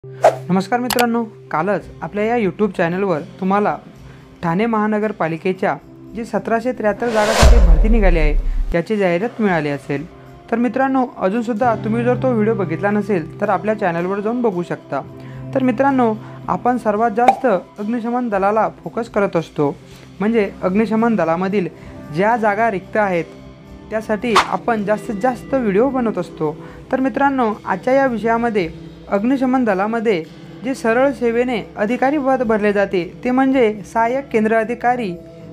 नमस्कार मित्रांनो, कालच आपल्या या यूट्यूब चॅनलवर तुम्हाला ठाणे महानगरपालिकेच्या जी 1773 जागांसाठी भरती निघाली आहे याची जाहिरात मिळाली असेल। तर मित्रांनो, अजूनसुद्धा तुम्ही जर तो व्हिडिओ बघितला नसेल तर आपल्या चॅनलवर जाऊन बघू शकता। तर मित्रांनो, आपण सर्वात जास्त अग्निशमन दलाला फोकस करत असतो, म्हणजे अग्निशमन दलामधील ज्या जागा रिक्त आहेत त्यासाठी आपण जास्तीत जास्त व्हिडिओ बनवत असतो। तर मित्रांनो, आजच्या या विषयामध्ये अग्निशमन दलामध्ये जे सरळ सेवेने अधिकारी पद भरले जाते ते म्हणजे सहाय्यक केंद्र अधिकारी।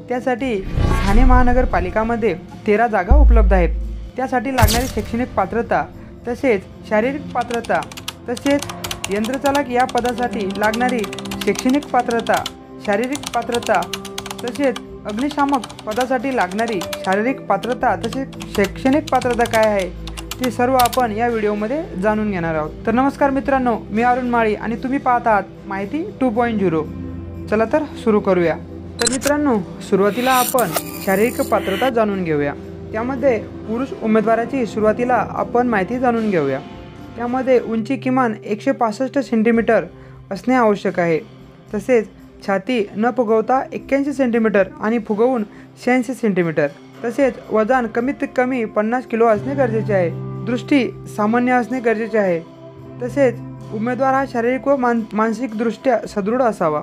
त्यासाठी ठाणे महानगरपालिकामध्ये 13 जागा उपलब्ध आहेत। त्यासाठी लागणारी शैक्षणिक पात्रता तसेच शारीरिक पात्रता तसेच यंत्रचालक या पदासाठी लागणारी शैक्षणिक पात्रता, शारीरिक पात्रता तसेच अग्निशामक पदासाठी लागणारी शारीरिक पात्रता तसेच शैक्षणिक पात्रता काय आहे ते सर्व आपण या व्हिडिओमध्ये जाणून घेणार आहोत। तर नमस्कार मित्रांनो, मी अरुण माळी आणि तुम्ही पाहत आहात माहिती 2.0। चला तर सुरू करूया। तर मित्रांनो, सुरुवातीला आपण शारीरिक पात्रता जाणून घेऊया। त्यामध्ये पुरुष उमेदवाराची सुरुवातीला आपण माहिती जाणून घेऊया। त्यामध्ये उंची किमान 165 सेंटीमीटर असणे आवश्यक आहे। तसेच छाती न फुगवता 81 सेंटीमीटर आणि फुगवून 86 सेंटीमीटर। तसेच वजन कमीत कमी 50 किलो असणे गरजेचे आहे। दृष्टी सामान्य असणे गरजेचे आहे। तसेच उमेदवार हा शारीरिक व मानसिकदृष्ट्या सदृढ असावा।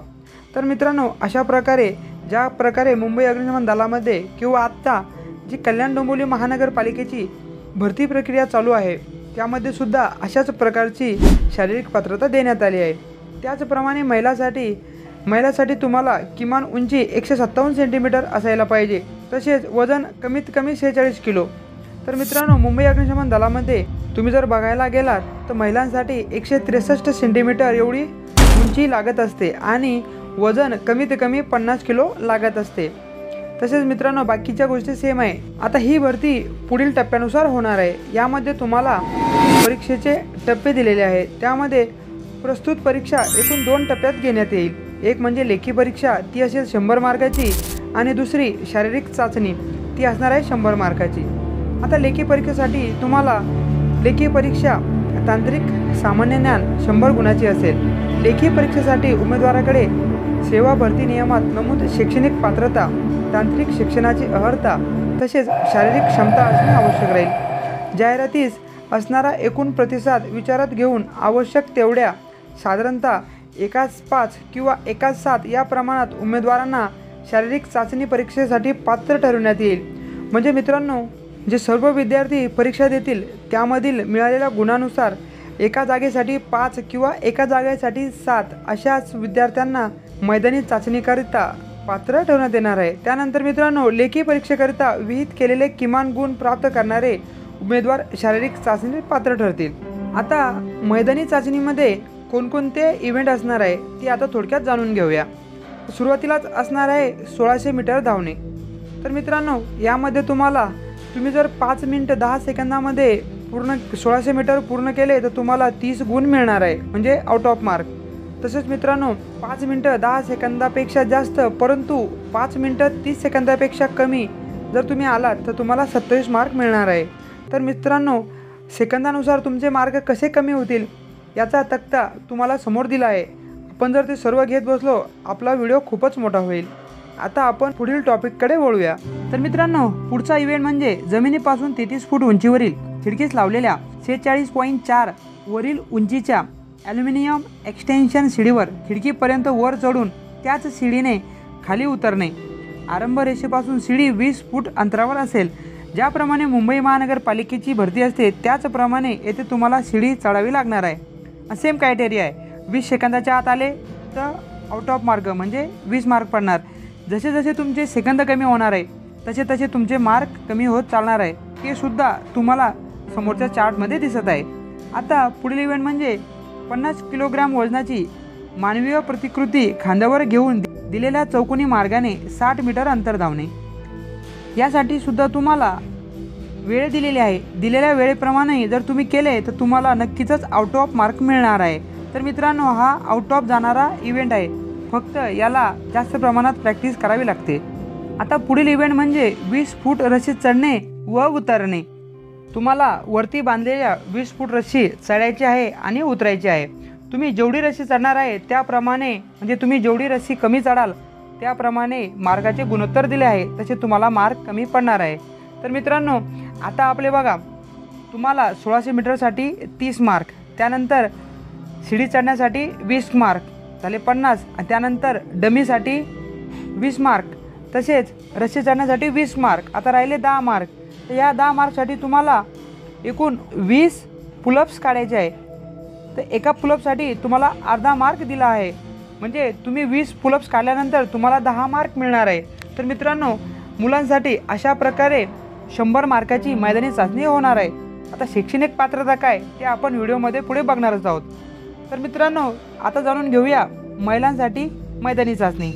तर मित्रांनो, अशा प्रकारे ज्या प्रकारे मुंबई अग्निशमन दलामध्ये किंवा आत्ता जी कल्याण डोंबिवली महानगरपालिकेची भरती प्रक्रिया चालू आहे त्यामध्ये सुद्धा अशाच प्रकारची शारीरिक पात्रता देण्यात आली आहे। त्याचप्रमाणे महिलासाठी तुम्हाला किमान उंची 157 सेंटीमीटर असायला पाहिजे। तसेच वजन कमीत कमी 46 किलो। तर मित्रांनो, मुंबई अग्निशमन दलामध्ये तुम्ही जर बघायला गेलात तर महिलांसाठी 163 सेंटीमीटर एवढी उंची लागत असते आणि वजन कमीत कमी 50 किलो लागत असते। तसेच मित्रांनो, बाकीच्या गोष्टी सेम आहे। आता ही भरती पुढील टप्प्यानुसार होणार आहे। यामध्ये तुम्हाला परीक्षेचे टप्पे दिलेले आहेत। त्यामध्ये प्रस्तुत परीक्षा एकूण 2 टप्प्यात घेण्यात येईल। एक म्हणजे लेखी परीक्षा, ती असेल 100 मार्काची आणि दुसरी शारीरिक चाचणी, ती असणार आहे 100 मार्काची। आता लेखी परीक्षेसाठी तुम्हाला लेखी परीक्षा तांत्रिक सामान्य ज्ञान 100 गुणाची असेल। लेखी परीक्षेसाठी उमेदवाराकडे सेवा भरती नियमात नमूद शैक्षणिक पात्रता, तांत्रिक शिक्षणाची अर्हता तसेच शारीरिक क्षमता असणे आवश्यक राहील। जाहिरातीस असणारा एकूण प्रतिसाद विचारात घेऊन आवश्यक तेवढ्या साधारणतः 1:5 किंवा 1:7 या प्रमाणात उमेदवारांना शारीरिक चाचणी परीक्षेसाठी पात्र ठरवण्यात येईल। म्हणजे मित्रांनो, जे सर्व विद्यार्थी परीक्षा देतील त्यामधील मिळालेल्या गुणानुसार एका जागेसाठी 5 किंवा एका जागेसाठी 7 अशाच विद्यार्थ्यांना मैदानी चाचणीकरिता पात्र ठेवण्यात येणार आहे। त्यानंतर मित्रांनो, लेखी परीक्षेकरिता विहित केलेले किमान गुण प्राप्त करणारे उमेदवार शारीरिक चाचणी पात्र ठरतील। आता मैदानी चाचणीमध्ये कोणकोणते इव्हेंट असणार आहे ती आता थोडक्यात जाणून घेऊया। सुरुवातीलाच असणार आहे 1600 मीटर धावणे। तर मित्रांनो, यामध्ये तुम्ही जर 5 मिनिट 10 सेकंदामध्ये पूर्ण 1600 मीटर पूर्ण केले तर तुम्हाला 30 गुण मिळणार आहे, म्हणजे आउट ऑफ मार्क। तसेच मित्रांनो, 5 मिनिट 10 सेकंदापेक्षा जास्त परंतु 5 मिनिट 30 सेकंदापेक्षा कमी जर तुम्ही आलात तर तुम्हाला 27 मार्क मिळणार आहे। तर मित्रांनो, सेकंदानुसार तुमचे मार्क कसे कमी होतील याचा तक्ता तुम्हाला समोर दिला आहे। आपण जर ते सर्व घेत बसलो आपला व्हिडिओ खूपच मोठा होईल। आता आपण पुढील टॉपिककडे वळूया। तर मित्रांनो, पुढचा इव्हेंट म्हणजे जमिनीपासून 33 फूट उंचीवरील खिडकीस लावलेल्या 46.4 वरील उंचीच्या ॲल्युमिनियम एक्सटेन्शन शिडीवर खिडकीपर्यंत वर चढून त्याच शिडीने खाली उतरणे। आरंभ रेषेपासून शिडी 20 फूट अंतरावर असेल। ज्याप्रमाणे मुंबई महानगरपालिकेची भरती असते त्याचप्रमाणे येथे तुम्हाला शिडी चढावी लागणार आहे। सेम क्रायटेरिया आहे। 20 सेकंदाच्या आत आले तर आउट ऑफ मार्क म्हणजे 20 मार्क पडणार। जसे जसे तुमचे सेकंद कमी होणार आहे तसे तसे तुमचे मार्क कमी होत चालणार आहे। ते सुद्धा तुम्हाला समोरच्या चार्टमध्ये दिसत आहे। आता पुढील इव्हेंट म्हणजे 50 किलोग्राम वजनाची मानवीय प्रतिकृती खांद्यावर घेऊन दिलेल्या चौकोनी मार्गाने 60 मीटर अंतर धावणे। यासाठी सुद्धा तुम्हाला वेळ दिलेली आहे। दिलेल्या वेळेप्रमाणे जर तुम्ही केले तर तुम्हाला नक्कीच आउट ऑफ मार्क मिळणार आहे। तर मित्रांनो, हा आउट ऑफ जाणारा इव्हेंट आहे, फक्त याला जास्त प्रमाणात प्रॅक्टिस करावी लागते। आता पुढील इव्हेंट म्हणजे 20 फूट रशी चढणे व उतरणे। तुम्हाला वरती बांधलेल्या 20 फूट रस्सी चढायची आहे आणि उतरायची आहे। तुम्ही जेवढी रस्सी चढणार आहे त्याप्रमाणे म्हणजे तुम्ही जेवढी रस्सी कमी चढाल त्याप्रमाणे मार्काचे गुणोत्तर दिले आहे, तसे तुम्हाला मार्क कमी पडणार आहे। तर मित्रांनो आता आपले बघा, तुम्हाला 1600 मीटरसाठी 30 मार्क, त्यानंतर शिडी चढण्यासाठी 20 मार्क झाले 50, आणि त्यानंतर डमीसाठी 20 मार्क, तसेच रस्सी चढण्यासाठी 20 मार्क, आता राहिले 10 मार्क। तर या 10 मार्कसाठी तुम्हाला एकूण 20 पुलअप्स काढायचे आहे। तर एका पुलअपसाठी तुम्हाला अर्धा मार्क दिला आहे, म्हणजे तुम्ही 20 पुलअप्स काढल्यानंतर तुम्हाला 10 मार्क मिळणार आहे। तर मित्रांनो मुलांसाठी अशा प्रकारे 100 मार्काची मैदानी चाचणी होणार आहे। आता शैक्षणिक पात्रता काय ते आपण व्हिडिओमध्ये पुढे बघणारच आहोत। तर मित्रांनो आता जाणून घेऊया महिलांसाठी मैदानी चाचणी।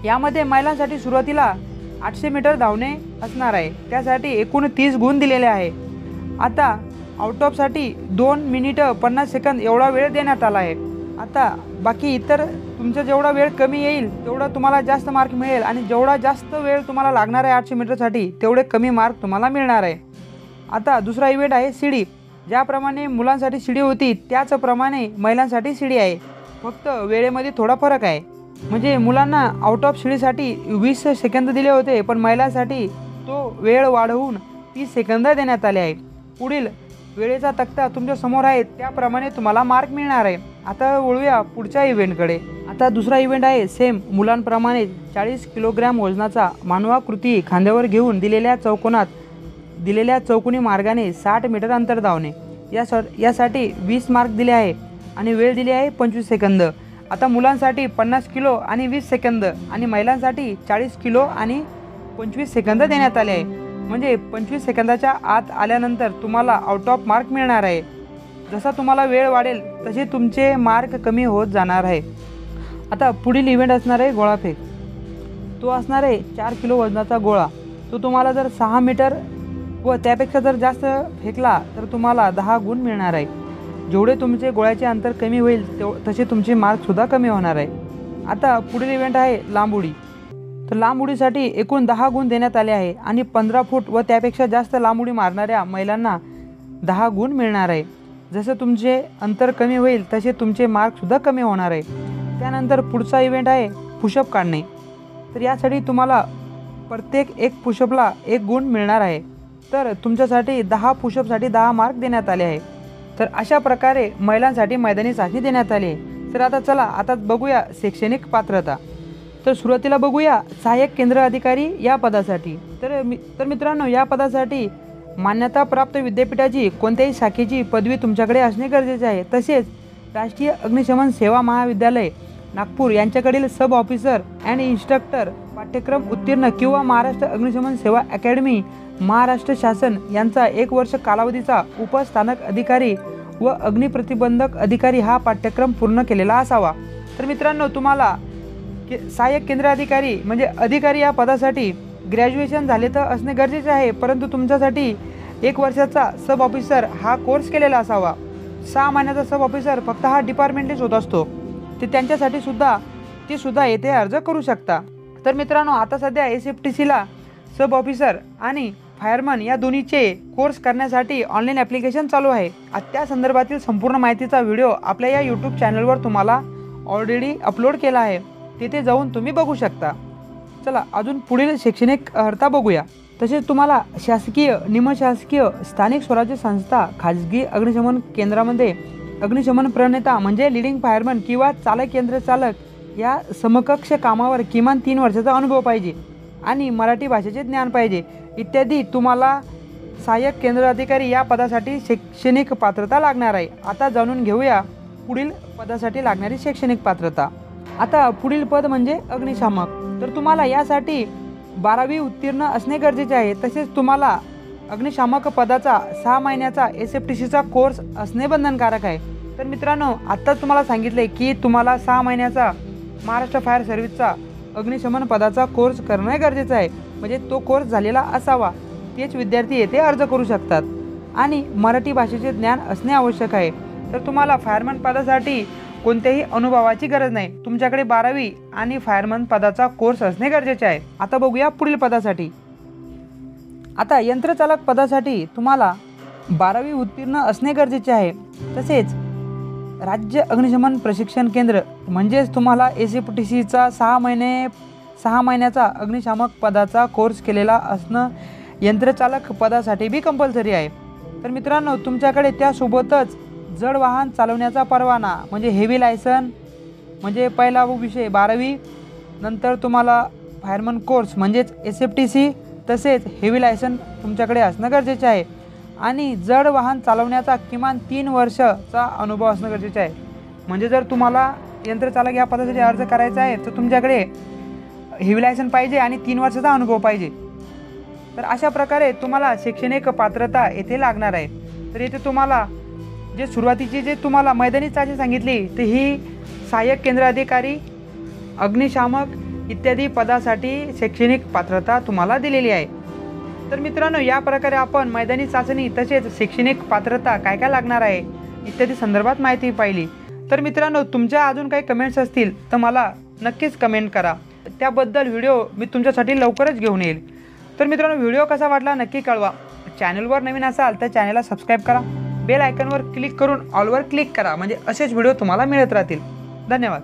यामध्ये महिलांसाठी सुरुवातीला 800 मीटर धावणे असणार आहे, त्यासाठी एकूण 30 गुण दिलेले आहे। आता आउट ऑफसाठी 2 मिनिटं 50 सेकंद एवढा वेळ देण्यात आला आहे। आता बाकी इतर तुमचा जेवढा वेळ कमी येईल तेवढा तुम्हाला जास्त मार्क मिळेल, आणि जेवढा जास्त वेळ तुम्हाला लागणार आहे 800 मीटरसाठी तेवढे कमी मार्क तुम्हाला मिळणार आहे। आता दुसरा इव्हेंट आहे शिडी। ज्याप्रमाणे मुलांसाठी शिडी होती त्याचप्रमाणे महिलांसाठी शिडी आहे, फक्त वेळेमध्ये थोडा फरक आहे। म्हणजे मुलांना आउट ऑफ शिडीसाठी 20 सेकंद दिले होते, पण महिलांसाठी तो वेळ वाढवून 30 सेकंद देण्यात आले आहे। पुढील वेळेचा तक्ता तुमच्या समोर आहे, त्याप्रमाणे तुम्हाला मार्क मिळणार आहे। आता वळूया पुढच्या इव्हेंटकडे। आता दुसरा इव्हेंट आहे सेम मुलांप्रमाणे 40 किलोग्रॅम वजनाचा मानवाकृती खांद्यावर घेऊन दिलेल्या चौकोनी मार्गाने 60 मीटर अंतर धावणे। यासाठी 20 मार्क दिले आहे आणि वेळ दिली आहे 25 सेकंद। आता मुलांसाठी 50 किलो आणि 20 सेकंद, आणि महिलांसाठी 40 किलो आणि 25 सेकंद देण्यात आले आहे। म्हणजे 25 सेकंदाच्या आत आल्यानंतर तुम्हाला आउट ऑफ मार्क मिळणार आहे। जसा तुम्हाला वेळ वाढेल तसे तुमचे मार्क कमी होत जाणार आहे। आता पुढील इव्हेंट असणार आहे गोळाफेक। तो असणार आहे 4 किलो वजनाचा गोळा। तो तुम्हाला जर 6 मीटर व त्यापेक्षा जर जास्त फेकला तर तुम्हाला 10 गुण मिळणार आहे। जेवढे तुमचे गोळ्याचे अंतर कमी होईल तसे तुमचे मार्कसुद्धा कमी होणार आहे। आता पुढील इव्हेंट आहे लांब उडी। तर लांब उडीसाठी एकूण 10 गुण देण्यात आले आहे, आणि 15 फूट व त्यापेक्षा जास्त लांब उडी मारणाऱ्या महिलांना 10 गुण मिळणार आहे। जसं तुमचे अंतर कमी होईल तसे तुमचे मार्कसुद्धा कमी होणार आहे। त्यानंतर पुढचा इव्हेंट आहे पुशअप काढणे। तर यासाठी तुम्हाला प्रत्येक एक पुशअपला 1 गुण मिळणार आहे। तर तुमच्यासाठी 10 पुशअपसाठी 10 मार्क देण्यात आले आहे। तर अशा प्रकारे महिलांसाठी मैदानी चाचणी देण्यात आली आहे। तर आता चला आता बघूया शैक्षणिक पात्रता। तर सुरुवातीला बघूया सहाय्यक केंद्र अधिकारी या पदासाठी। तर मित्रांनो या पदासाठी मान्यताप्राप्त विद्यापीठाची कोणत्याही शाखेची पदवी तुमच्याकडे असणे गरजेचे आहे। तसेच राष्ट्रीय अग्निशमन सेवा महाविद्यालय नागपूर यांच्याकडील सब ऑफिसर अँड इन्स्ट्रक्टर पाठ्यक्रम उत्तीर्ण किंवा महाराष्ट्र अग्निशमन सेवा अकॅडमी महाराष्ट्र शासन यांचा 1 वर्ष कालावधीचा उपस्थानक अधिकारी व अग्निप्रतिबंधक अधिकारी हा पाठ्यक्रम पूर्ण केलेला असावा। तर मित्रांनो तुम्हाला सहाय्यक केंद्र अधिकारी म्हणजे अधिकारी या पदासाठी ग्रॅज्युएशन झाले तर असणे गरजेचे आहे, परंतु तुमच्यासाठी 1 वर्षाचा सब ऑफिसर हा कोर्स केलेला असावा। 6 महिन्याचा सब ऑफिसर फक्त हा डिपार्टमेंटच होत असतो, ते त्यांच्यासाठी सुद्धा येथे अर्ज करू शकता। तर मित्रांनो आता सध्या SFTCला सब ऑफिसर आणि फायरमन या दोन्हीचे कोर्स करण्यासाठी ऑनलाईन ॲप्लिकेशन चालू आहे। त्या संदर्भातील संपूर्ण माहितीचा व्हिडिओ आपल्या या यूट्यूब चॅनलवर तुम्हाला ऑलरेडी अपलोड केला आहे, तिथे जाऊन तुम्ही बघू शकता। चला अजून पुढील शैक्षणिक अर्हता बघूया। तसेच तुम्हाला शासकीय निमशासकीय स्थानिक स्वराज्य संस्था खाजगी अग्निशमन केंद्रामध्ये अग्निशमन प्रणेता म्हणजे लीडिंग फायरमन किंवा चालक यंत्र चालक या समकक्ष कामावर किमान 3 वर्षाचा अनुभव पाहिजे, आणि मराठी भाषेचे ज्ञान पाहिजे इत्यादी। तुम्हाला सहाय्यक केंद्र अधिकारी या पदासाठी शैक्षणिक पात्रता लागणार आहे। आता जाणून घेऊया पुढील पदासाठी लागणारी शैक्षणिक पात्रता। आता पुढील पद म्हणजे अग्निशामक। तर तुम्हाला यासाठी 12वी उत्तीर्ण असणे गरजेचे आहे। तसेच तुम्हाला अग्निशामक पदाचा 6 महिन्याचा SFTCचा कोर्स असणे बंधनकारक आहे। तर मित्रांनो आत्ताच तुम्हाला सांगितले की तुम्हाला 6 महिन्याचा महाराष्ट्र फायर सर्व्हिसचा अग्निशमन पदाचा कोर्स करणे गरजेचे आहे, म्हणजे तो कोर्स झालेला असावा, तेच विद्यार्थी येथे अर्ज करू शकतात, आणि मराठी भाषेचे ज्ञान असणे आवश्यक आहे। तर तुम्हाला फायरमन पदासाठी कोणत्याही अनुभवाची गरज नाही, तुमच्याकडे 12वी आणि फायरमन पदाचा कोर्स असणे गरजेचे आहे। आता बघूया पुढील पदासाठी। आता यंत्रचालक पदासाठी तुम्हाला 12वी उत्तीर्ण असणे गरजेचे आहे। तसेच राज्य अग्निशमन प्रशिक्षण केंद्र म्हणजेच तुम्हाला ACPTCचा 6 महिन्याचा अग्निशामक पदाचा कोर्स केलेला असणं यंत्रचालक पदासाठी बी कंपल्सरी आहे। तर मित्रांनो, तुमच्याकडे त्यासोबतच जड वाहन चालवण्याचा परवाना म्हणजे हेवी लायसन म्हणजे पहिला विषय 12वी, नंतर तुम्हाला फायरमन कोर्स म्हणजेच ACPTC तसेच हेवी लायसन तुमच्याकडे असणं गरजेचे आहे आणि जड वाहन चालवण्याचा किमान 3 वर्षाचा अनुभव असणं गरजेचे आहे। म्हणजे जर तुम्हाला यंत्रचालक या पदासाठी अर्ज करायचा आहे तर तुमच्याकडे हेवी लायसन पाहिजे आणि 3 वर्षाचा अनुभव पाहिजे। तर अशा प्रकारे तुम्हाला शैक्षणिक पात्रता येथे लागणार आहे। तर येथे तुम्हाला जे सुरुवातीची जे तुम्हाला मैदानी चाचणी सांगितली तर ही सहाय्यक केंद्र अधिकारी, अग्निशामक इत्यादी पदासाठी शैक्षणिक पात्रता तुम्हाला दिलेली आहे। तर मित्रांनो, या प्रकारे आपण मैदानी चाचणी तसेच शैक्षणिक पात्रता काय काय लागणार आहे इत्यादी संदर्भात माहिती पाहिली। तर मित्रांनो, तुमच्या अजून काही कमेंट्स असतील तर मला नक्कीच कमेंट करा, त्याबद्दल व्हिडिओ मी तुमच्यासाठी लवकरच घेऊन येईल। तर मित्रांनो, व्हिडिओ कसा वाटला नक्की कळवा। चॅनलवर नवीन असाल तर चॅनलला सबस्क्राईब करा, बेल आयकॉनवर क्लिक करून ऑलवर क्लिक करा, म्हणजे असेच व्हिडिओ तुम्हाला मिळत राहतील। धन्यवाद।